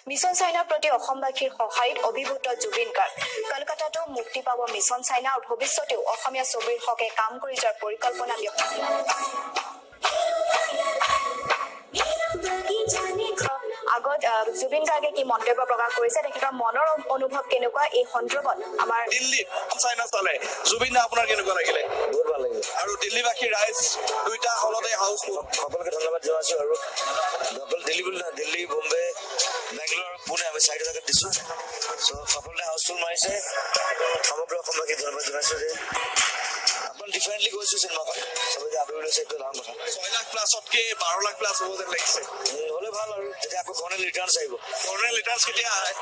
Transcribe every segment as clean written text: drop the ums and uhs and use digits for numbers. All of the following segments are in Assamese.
মিছন চাইনাৰ প্ৰতি অসমবাসীৰ সহায়ত অভিভূত জুবিন গাৰ্গ কলকাতাতো মুক্তি পাব মিছন চাইনা আৰু ভৱিষ্যতেও অসমীয়া ছবিৰ হকে কাম কৰি যোৱাৰ পৰিকল্পনা ব্যক্ত আগত জুবিন গাৰ্গে কি মন্তব্য প্ৰকাশ কৰিছে তেখেতৰ মনৰ অনুভৱ কেনেকুৱা এই সন্দৰ্ভত আমাৰ দিল্লী চাইনা চালে জুবিন দা আপোনাৰ কেনেকুৱা লাগিলে বহুত ভাল লাগিলে আৰু দিল্লীবাসী ৰাইজ দুইটা হলতে হাউচফুল সকলোকে ধন্যবাদ জনাইছো আৰু অকল দিল্লী বুলি নহয় দিল্লী বোম্বে বেংগলোৰ পুনে আমি 4 জেগাত দিছো সকলোতে হাউচফুল মাৰিছে সমগ্ৰ অসমবাসীক ধন্যবাদ জনাইছো যে অকল ডিফাৰেণ্টলি গৈছো চিনেমাখন চবেই আদৰি লৈছে এইটো ডাঙৰ কথা 6 লাখ প্লাছতকে 12 লাখ প্লাছ হ'ব যেন লাগিছে হ'লে ভাল আৰু যেতিয়া আকৌ কৰ্ণেল ৰিটাৰ্ণছ আহিব কৰ্ণেল ৰিটাৰ্ণছ কেতিয়া আহে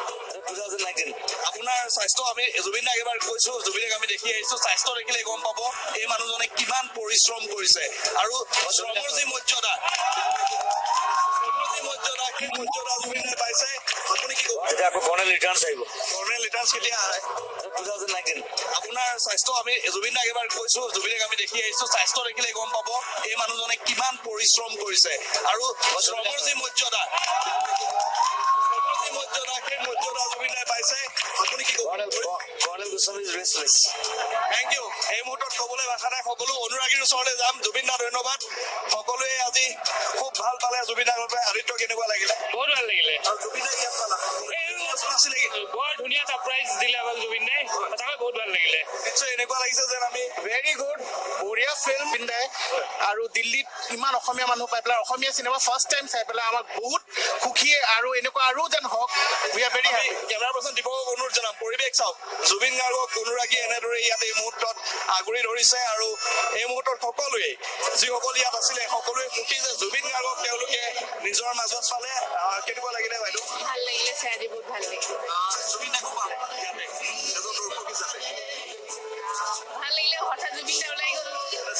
2019 আপোনাৰ স্বাস্থ্য আমি জুবিন দাক এবাৰ কৈছো জুবিনক আমি দেখি আহিছো স্বাস্থ্য দেখিলে গম পাব এই মানুহজনে কিমান পৰিশ্ৰম কৰিছে আৰু শ্ৰমৰ যি মৰ্যাদা জুবিনে পাইছে আপুনি কি ক'ব যেতিয়া আকৌ কৰ্ণেল ৰিটাৰ্ণছ আহিব কৰ্ণেল ৰিটাৰ্ণছ কেতিয়া আহে 2019 আপোনাৰ স্বাস্থ্য আমি জুবিন দাক এবাৰ কৈছো জুবিনক আমি দেখি আহিছো স্বাস্থ্য দেখিলে গম পাব এই মানুহজনে কিমান পৰিশ্ৰম কৰিছে আৰু শ্ৰমৰ যি মৰ্যাদা জুবিনে পাইছে আপুনি কি ক'ব colonel Goswami is restless thank you এই মুহূৰ্তত ক'বলৈ ভাষা নাই সকলো অনুৰাগীৰ ওচৰলৈ যাম জুবিন দা ধন্যবাদ সকলোৱে আজি খুব ভাল পালে জুবিন দাৰ বাবে আদিত্য কেনেকুৱা লাগিলে বহুত ভাল লাগিলে আৰু জুবিন দা ইয়াত পালা আছিলে বৰ ধুনীয়া ছাৰপ্ৰাইজ দিলে আমাক জুবিন দাই সঁচাকৈ বহুত ভাল লাগিলে নিশ্চয় এনেকুৱা লাগিছে যেন আমি ভেৰি গুড বঢ়িয়া ফিল্ম পিন্ধাই আৰু দিল্লীত ইমান অসমীয়া মানুহ পাই পেলাই অসমীয়া চিনেমা ফাৰ্ষ্ট টাইম চাই পেলাই আমাক বহুত সুখী আৰু এনেকুৱা আৰু যেন হওক we are very happy camera person দীপকক অনুৰোধ জনাম পৰিৱেশ চাওক জুবিন গাৰ্গক অনুৰাগীয়ে এনেদৰে ইয়াত এই মুহূৰ্তত আগুৰি ধৰিছে আৰু এই মুহূৰ্তত সকলোৱে যিসকল ইয়াত আছিলে সকলোৱে সুখী যে জুবিন গাৰ্গক তেওঁলোকে নিজৰ মাজত পালে কেনেকুৱা লাগিলে বাইদেউ ভাল লাগিলে চাই আজি বহুত ভাল লাগিলে জুবিন দাকো পালে ইয়াতে এজন দৰ্শক হিচাপে ভাল লাগিলে হঠাৎ জুবিন দা ওলাই গ'ল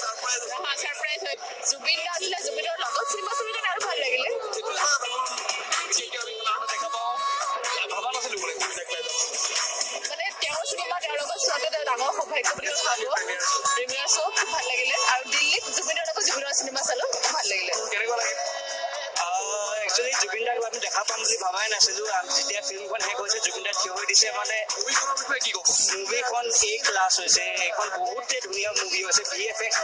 ছাৰপ্ৰাইজ ছাৰপ্ৰাইজ হয় জুবিন দা আছিলে জুবিনৰ লগত চিনেমা চলিলে আৰু ভাল লাগিলে দেখা পাওঁ ভবা নাছিলো বোলে মানে তেওঁৰ চিনেমা তেওঁৰ লগত চোৱাটো এটা ডাঙৰ সৌভাগ্য বুলি ভাবো প্ৰিমিয়াৰ শ্ব' খুব ভাল লাগিলে আৰু দিল্লীত জুবিনৰ লগত জুবিনৰ চিনেমা চালো ভাল লাগিলে কেনেকুৱা লাগিলে একচুৱেলি জুবিন দাক আমি দেখা পাম বুলি ভবাই নাছিলো যেতিয়া ফিল্মখন শেষ হৈছে জুবিন দাক থিয় হৈ দিছে মানে মুভিখনৰ বিষয়ে কি ক'ব মুভিখন A ক্লাছ হৈছে এইখন বহুতেই ধুনীয়া মুভি হৈছে VFX